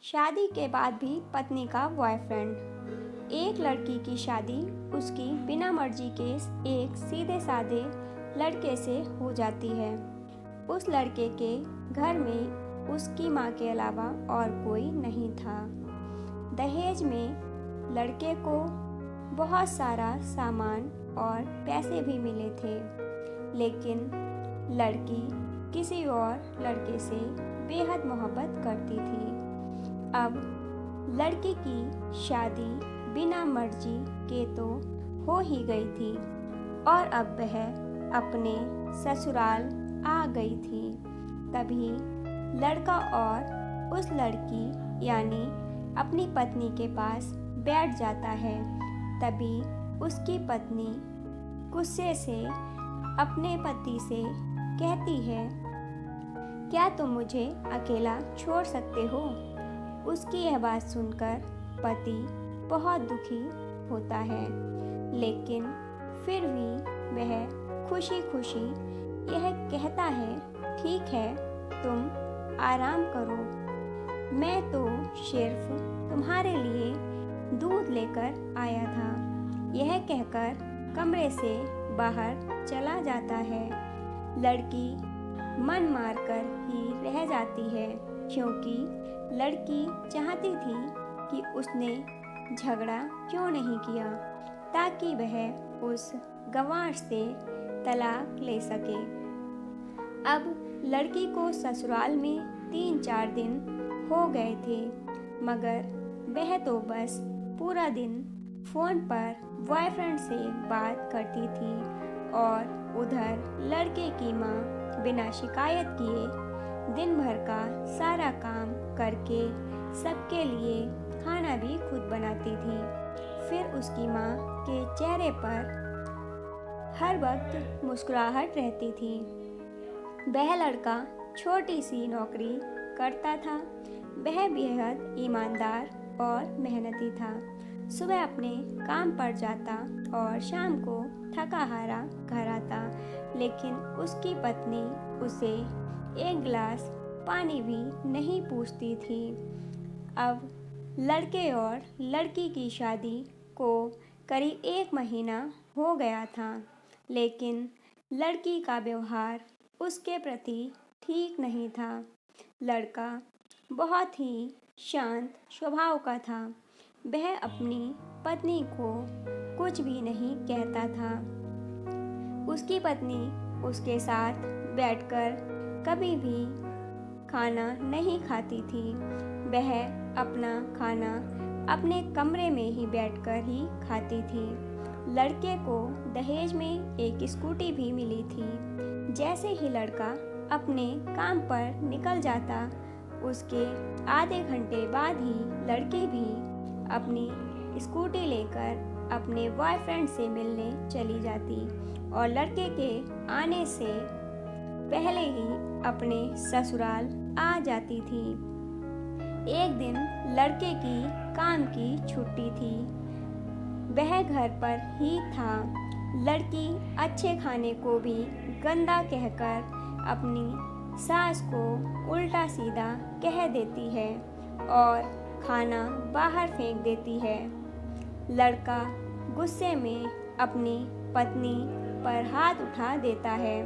शादी के बाद भी पत्नी का बॉयफ्रेंड। एक लड़की की शादी उसकी बिना मर्जी के एक सीधे साधे लड़के से हो जाती है। उस लड़के के घर में उसकी माँ के अलावा और कोई नहीं था। दहेज में लड़के को बहुत सारा सामान और पैसे भी मिले थे, लेकिन लड़की किसी और लड़के से बेहद मोहब्बत करती थी। अब लड़की की शादी बिना मर्जी के तो हो ही गई थी और अब वह अपने ससुराल आ गई थी। तभी लड़का और उस लड़की यानी अपनी पत्नी के पास बैठ जाता है। तभी उसकी पत्नी गुस्से से अपने पति से कहती है, क्या तुम मुझे अकेला छोड़ सकते हो? उसकी यह बात सुनकर पति बहुत दुखी होता है, लेकिन फिर भी वह खुशी खुशी यह कहता है, ठीक है, तुम आराम करो, मैं तो सिर्फ तुम्हारे लिए दूध लेकर आया था। यह कहकर कमरे से बाहर चला जाता है। लड़की मन मारकर ही रह जाती है, क्योंकि लड़की चाहती थी कि उसने झगड़ा क्यों नहीं किया, ताकि वह उस गंवार से तलाक ले सके। अब लड़की को ससुराल में 3-4 दिन हो गए थे, मगर वह तो बस पूरा दिन फ़ोन पर बॉयफ्रेंड से बात करती थी और उधर लड़के की माँ बिना शिकायत किए दिन भर का सारा काम करके सबके लिए खाना भी खुद बनाती थी। फिर उसकी माँ के चेहरे पर हर वक्त मुस्कुराहट रहती थी। वह लड़का छोटी सी नौकरी करता था। वह बेहद ईमानदार और मेहनती था। सुबह अपने काम पर जाता और शाम को थका हारा घर आता, लेकिन उसकी पत्नी उसे एक गिलास पानी भी नहीं पूछती थी। अब लड़के और लड़की की शादी को करीब 1 महीना हो गया था, लेकिन लड़की का व्यवहार उसके प्रति ठीक नहीं था। लड़का बहुत ही शांत स्वभाव का था। वह अपनी पत्नी को कुछ भी नहीं कहता था। उसकी पत्नी उसके साथ बैठकर कभी भी खाना नहीं खाती थी। वह अपना खाना अपने कमरे में ही बैठकर ही खाती थी। लड़के को दहेज में एक स्कूटी भी मिली थी। जैसे ही लड़का अपने काम पर निकल जाता, उसके आधे घंटे बाद ही लड़की भी अपनी स्कूटी लेकर अपने बॉयफ्रेंड से मिलने चली जाती और लड़के के आने से पहले ही अपने ससुराल आ जाती थी। एक दिन लड़के की काम की छुट्टी थी। वह घर पर ही था। लड़की अच्छे खाने को भी गंदा कहकर अपनी सास को उल्टा सीधा कह देती है और खाना बाहर फेंक देती है। लड़का गुस्से में अपनी पत्नी पर हाथ उठा देता है,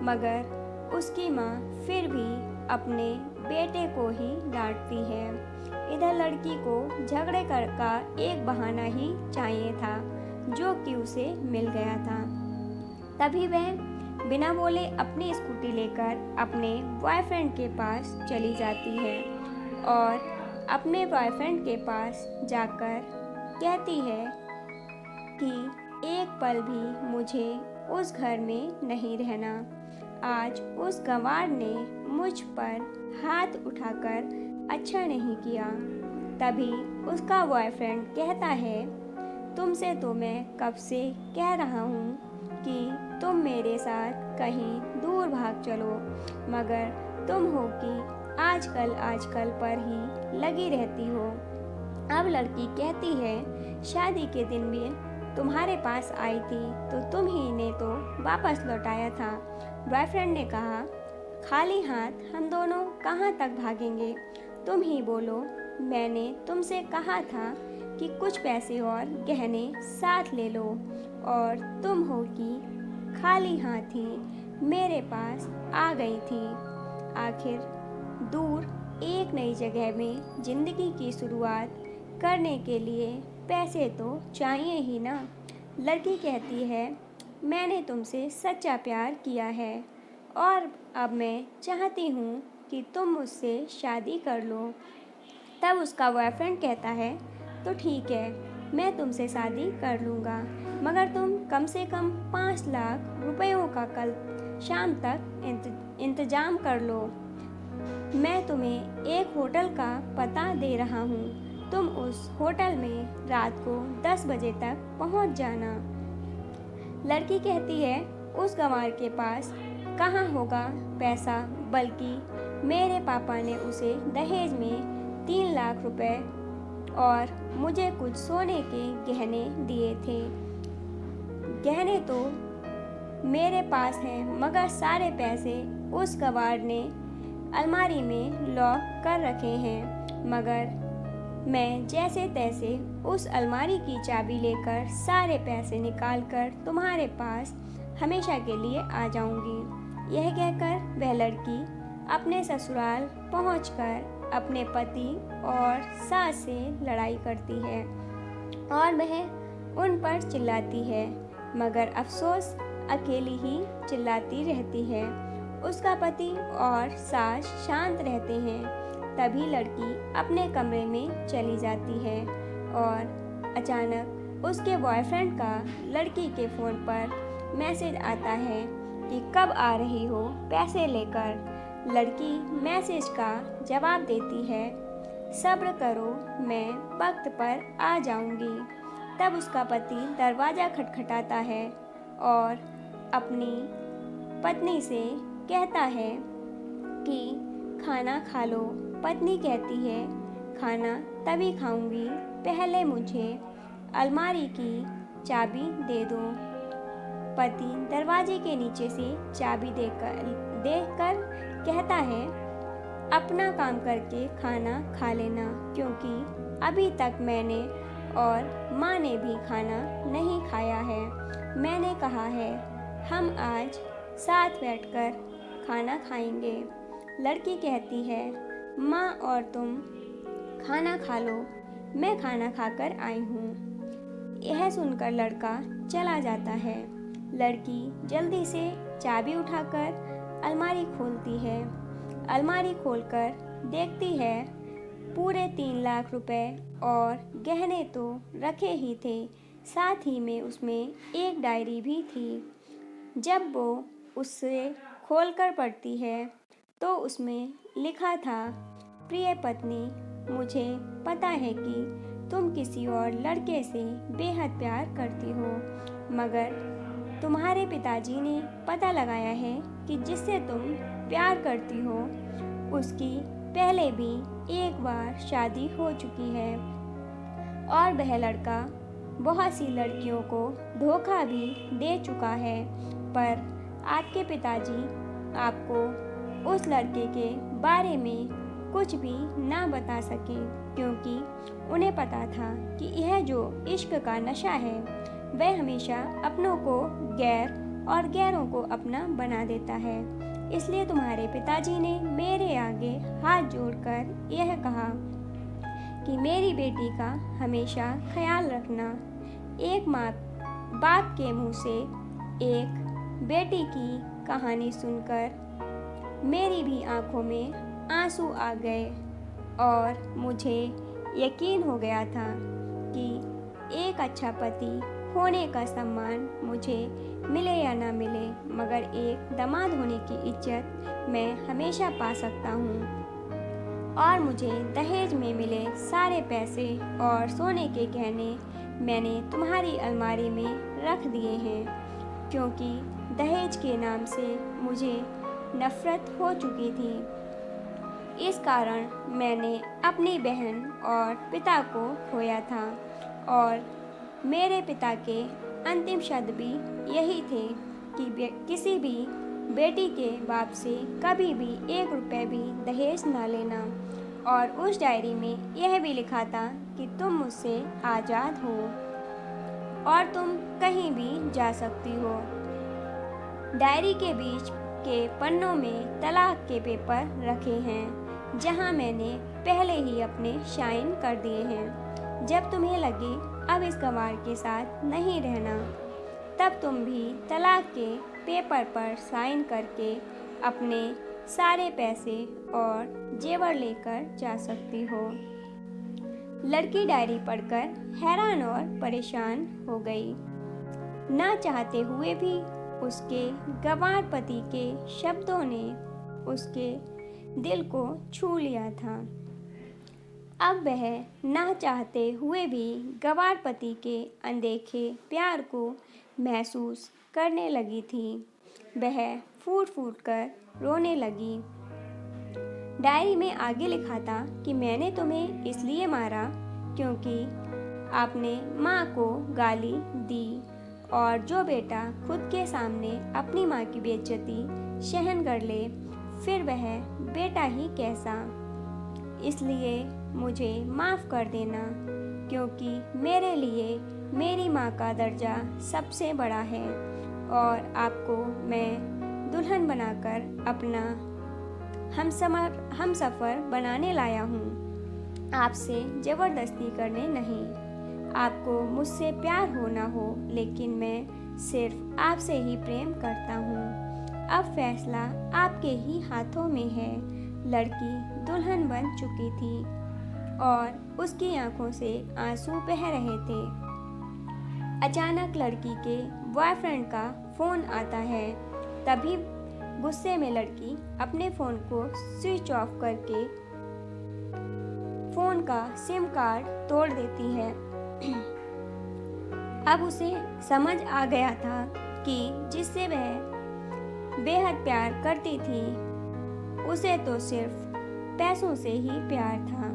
मगर उसकी माँ फिर भी अपने बेटे को ही डांटती है। इधर लड़की को झगड़े का एक बहाना ही चाहिए था, जो कि उसे मिल गया था। तभी वह बिना बोले अपनी स्कूटी लेकर अपने बॉयफ्रेंड के पास चली जाती है और अपने बॉयफ्रेंड के पास जाकर कहती है कि एक पल भी मुझे उस घर में नहीं रहना। आज उस गंवार ने मुझ पर हाथ उठाकर अच्छा नहीं किया। तभी उसका बॉयफ्रेंड कहता है, तुमसे तो मैं कब से कह रहा हूँ कि तुम मेरे साथ कहीं दूर भाग चलो, मगर तुम हो कि आजकल पर ही लगी रहती हो। अब लड़की कहती है, शादी के दिन भी तुम्हारे पास आई थी तो तुम ही ने तो वापस लौटाया था। बॉयफ्रेंड ने कहा, खाली हाथ हम दोनों कहाँ तक भागेंगे, तुम ही बोलो मैंने तुमसे कहा था कि कुछ पैसे और गहने साथ ले लो और तुम हो कि खाली हाथी मेरे पास आ गई थी। आखिर दूर एक नई जगह में ज़िंदगी की शुरुआत करने के लिए पैसे तो चाहिए ही ना। लड़की कहती है, मैंने तुमसे सच्चा प्यार किया है और अब मैं चाहती हूँ कि तुम मुझसे शादी कर लो। तब उसका बॉयफ्रेंड कहता है, तो ठीक है, मैं तुमसे शादी कर लूँगा, मगर तुम कम से कम 5 लाख रुपयों का कल शाम तक इंतज़ाम कर लो। मैं तुम्हें एक होटल का पता दे रहा हूँ, तुम उस होटल में रात को 10 बजे तक पहुँच जाना। लड़की कहती है, उस गंवार के पास कहाँ होगा पैसा, बल्कि मेरे पापा ने उसे दहेज में 3 लाख रुपए और मुझे कुछ सोने के गहने दिए थे। गहने तो मेरे पास हैं, मगर सारे पैसे उस गंवार ने अलमारी में लॉक कर रखे हैं। मगर मैं जैसे तैसे उस अलमारी की चाबी लेकर सारे पैसे निकालकर तुम्हारे पास हमेशा के लिए आ जाऊंगी। यह कहकर वह लड़की अपने ससुराल पहुंचकर अपने पति और सास से लड़ाई करती है और वह उन पर चिल्लाती है, मगर अफसोस अकेली ही चिल्लाती रहती है। उसका पति और सास शांत रहते हैं। तभी लड़की अपने कमरे में चली जाती है और अचानक उसके बॉयफ्रेंड का लड़की के फ़ोन पर मैसेज आता है कि कब आ रही हो पैसे लेकर। लड़की मैसेज का जवाब देती है, सब्र करो, मैं वक्त पर आ जाऊंगी। तब उसका पति दरवाज़ा खटखटाता है और अपनी पत्नी से कहता है कि खाना खा लो। पत्नी कहती है, खाना तभी खाऊंगी, पहले मुझे अलमारी की चाबी दे दो। पति दरवाजे के नीचे से चाबी देकर कहता है, अपना काम करके खाना खा लेना, क्योंकि अभी तक मैंने और माँ ने भी खाना नहीं खाया है। मैंने कहा है हम आज साथ बैठकर खाना खाएंगे। लड़की कहती है, माँ और तुम खाना खा लो, मैं खाना खाकर आई हूँ। यह सुनकर लड़का चला जाता है। लड़की जल्दी से चाबी उठाकर अलमारी खोलती है। अलमारी खोलकर देखती है पूरे 3 लाख रुपए और गहने तो रखे ही थे, साथ ही में उसमें एक डायरी भी थी। जब वो उसे खोलकर पढ़ती है तो उसमें लिखा था, प्रिय पत्नी, मुझे पता है कि तुम किसी और लड़के से बेहद प्यार करती हो, मगर तुम्हारे पिताजी ने पता लगाया है कि जिससे तुम प्यार करती हो उसकी पहले भी एक बार शादी हो चुकी है और वह लड़का बहुत सी लड़कियों को धोखा भी दे चुका है, पर आपके पिताजी आपको उस लड़के के बारे में कुछ भी ना बता सके, क्योंकि उन्हें पता था कि यह जो इश्क का नशा है वह हमेशा अपनों को गैर और गैरों को अपना बना देता है। इसलिए तुम्हारे पिताजी ने मेरे आगे हाथ जोड़कर यह कहा कि मेरी बेटी का हमेशा ख्याल रखना। एक माँ बाप के मुंह से एक बेटी की कहानी सुनकर मेरी भी आंखों में आंसू आ गए और मुझे यकीन हो गया था कि एक अच्छा पति होने का सम्मान मुझे मिले या ना मिले, मगर एक दामाद होने की इज्जत मैं हमेशा पा सकता हूँ। और मुझे दहेज में मिले सारे पैसे और सोने के गहने मैंने तुम्हारी अलमारी में रख दिए हैं, क्योंकि दहेज के नाम से मुझे नफ़रत हो चुकी थी। इस कारण मैंने अपनी बहन और पिता को खोया था और मेरे पिता के अंतिम शब्द भी यही थे कि किसी भी बेटी के बाप से कभी भी 1 रुपये भी दहेज ना लेना। और उस डायरी में यह भी लिखा था कि तुम मुझसे आज़ाद हो और तुम कहीं भी जा सकती हो। डायरी के बीच के पन्नों में तलाक के पेपर रखे हैं, जहां मैंने पहले ही अपने साइन कर दिए हैं। जब तुम्हें लगे अब इस गंवार के साथ नहीं रहना, तब तुम भी तलाक के पेपर पर साइन करके अपने सारे पैसे और जेवर लेकर जा सकती हो। लड़की डायरी पढ़कर हैरान और परेशान हो गई। ना चाहते हुए भी उसके गंवार पति के शब्दों ने उसके दिल को छू लिया था। अब वह ना चाहते हुए भी गंवार पति के अनदेखे प्यार को महसूस करने लगी थी। वह फूट फूट कर रोने लगी। डायरी में आगे लिखा था कि मैंने तुम्हें इसलिए मारा क्योंकि आपने माँ को गाली दी, और जो बेटा खुद के सामने अपनी माँ की बेइज्जती सहन कर ले, फिर वह बेटा ही कैसा। इसलिए मुझे माफ़ कर देना, क्योंकि मेरे लिए मेरी माँ का दर्जा सबसे बड़ा है और आपको मैं दुल्हन बनाकर अपना हमसफ़र बनाने लाया हूँ, आपसे ज़बरदस्ती करने नहीं। आपको मुझसे प्यार हो ना हो, लेकिन मैं सिर्फ आपसे ही प्रेम करता हूँ। अब फैसला आपके ही हाथों में है। लड़की दुल्हन बन चुकी थी और उसकी आंखों से आंसू बह रहे थे। अचानक लड़की के बॉयफ्रेंड का फ़ोन आता है। तभी गुस्से में लड़की अपने फ़ोन को स्विच ऑफ करके फ़ोन का सिम कार्ड तोड़ देती है। अब उसे समझ आ गया था कि जिससे वह बेहद प्यार करती थी, उसे तो सिर्फ पैसों से ही प्यार था,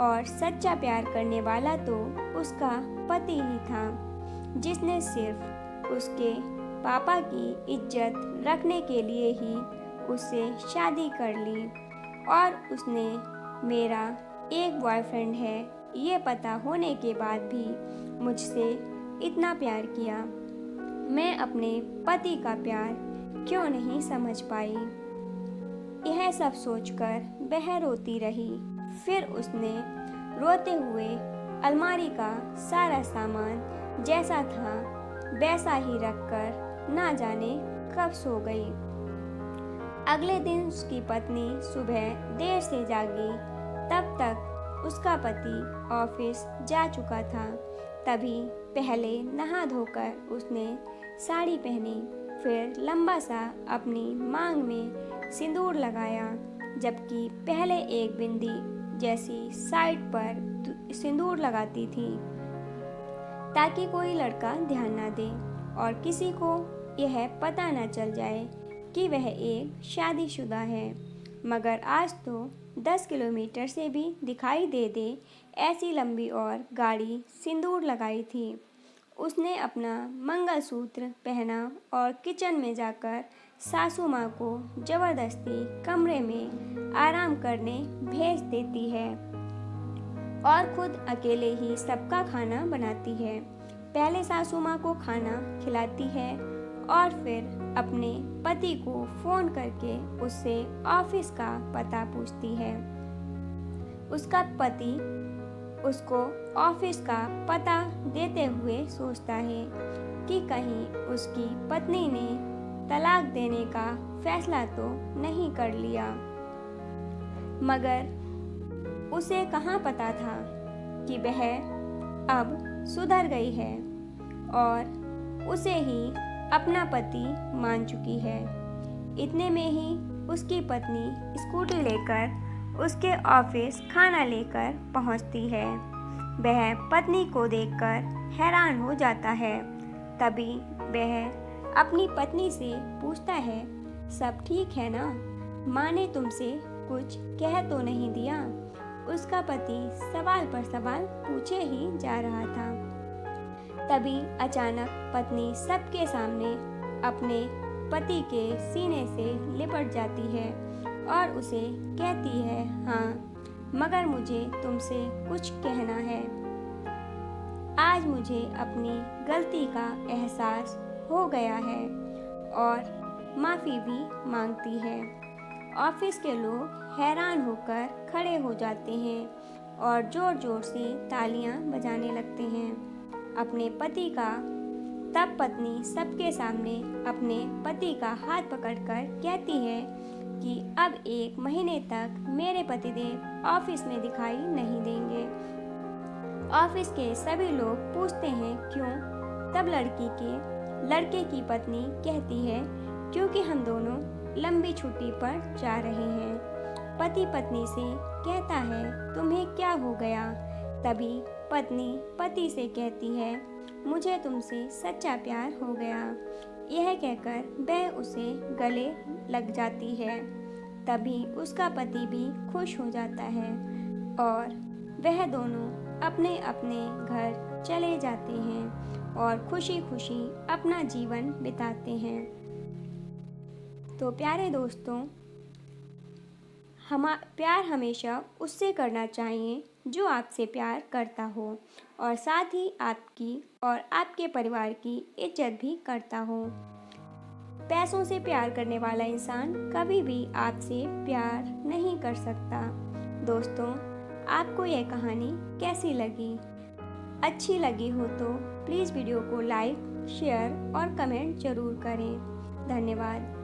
और सच्चा प्यार करने वाला तो उसका पति ही था, जिसने सिर्फ उसके पापा की इज्जत रखने के लिए ही उससे शादी कर ली। और उसने मेरा एक बॉयफ्रेंड है ये पता होने के बाद भी मुझसे इतना प्यार किया। मैं अपने पति का प्यार क्यों नहीं समझ पाई। यह सब सोचकर वह रोती रही। फिर उसने रोते हुए अलमारी का सारा सामान जैसा था वैसा ही रखकर ना जाने कब सो गई। अगले दिन उसकी पत्नी सुबह देर से जागी। तब तक उसका पति ऑफिस जा चुका था। तभी पहले नहा धोकर उसने साड़ी पहनी, फिर लंबा सा अपनी मांग में सिंदूर लगाया, जबकि पहले एक बिंदी जैसी साइड पर सिंदूर लगाती थी ताकि कोई लड़का ध्यान ना दे और किसी को यह पता ना चल जाए कि वह एक शादीशुदा है। मगर आज तो 10 किलोमीटर से भी दिखाई दे ऐसी लंबी और गाढ़ी सिंदूर लगाई थी। उसने अपना मंगलसूत्र पहना और किचन में जाकर सासू माँ को ज़बरदस्ती कमरे में आराम करने भेज देती है और खुद अकेले ही सबका खाना बनाती है। पहले सासू माँ को खाना खिलाती है और फिर अपने पति को फ़ोन करके उससे ऑफिस का पता पूछती है। उसका पति उसको ऑफिस का पता देते हुए सोचता है कि कहीं उसकी पत्नी ने तलाक देने का फैसला तो नहीं कर लिया। मगर उसे कहाँ पता था कि वह अब सुधर गई है और उसे ही अपना पति मान चुकी है। इतने में ही उसकी पत्नी स्कूटी लेकर उसके ऑफिस खाना लेकर पहुंचती है। वह पत्नी को देखकर हैरान हो जाता है। तभी वह अपनी पत्नी से पूछता है, सब ठीक है ना? माँ ने तुमसे कुछ कह तो नहीं दिया? उसका पति सवाल पर सवाल पूछे ही जा रहा था। तभी अचानक पत्नी सबके सामने अपने पति के सीने से लिपट जाती है और उसे कहती है, हाँ मगर मुझे तुमसे कुछ कहना है। आज मुझे अपनी गलती का एहसास हो गया है और माफ़ी भी मांगती है। ऑफिस के लोग हैरान होकर खड़े हो जाते हैं और ज़ोर ज़ोर से तालियां बजाने लगते हैं अपने पति का। तब पत्नी सबके सामने अपने पति का हाथ पकड़कर कहती है कि अब 1 महीने तक मेरे पतिदेव ऑफिस में दिखाई नहीं देंगे। ऑफिस के सभी लोग पूछते हैं क्यों। तब लड़के की पत्नी कहती है क्योंकि हम दोनों लंबी छुट्टी पर जा रहे हैं। पति पत्नी से कहता है तुम्हें क्या हो गया। तभी पत्नी पति से कहती है मुझे तुमसे सच्चा प्यार हो गया। यह कहकर वह उसे गले लग जाती है। तभी उसका पति भी खुश हो जाता है और वह दोनों अपने अपने घर चले जाते हैं और खुशी खुशी अपना जीवन बिताते हैं। तो प्यारे दोस्तों, प्यार हमेशा उससे करना चाहिए जो आपसे प्यार करता हो और साथ ही आपकी और आपके परिवार की इज्जत भी करता हो। पैसों से प्यार करने वाला इंसान कभी भी आपसे प्यार नहीं कर सकता। दोस्तों, आपको यह कहानी कैसी लगी? अच्छी लगी हो तो प्लीज़ वीडियो को लाइक, शेयर और कमेंट ज़रूर करें। धन्यवाद।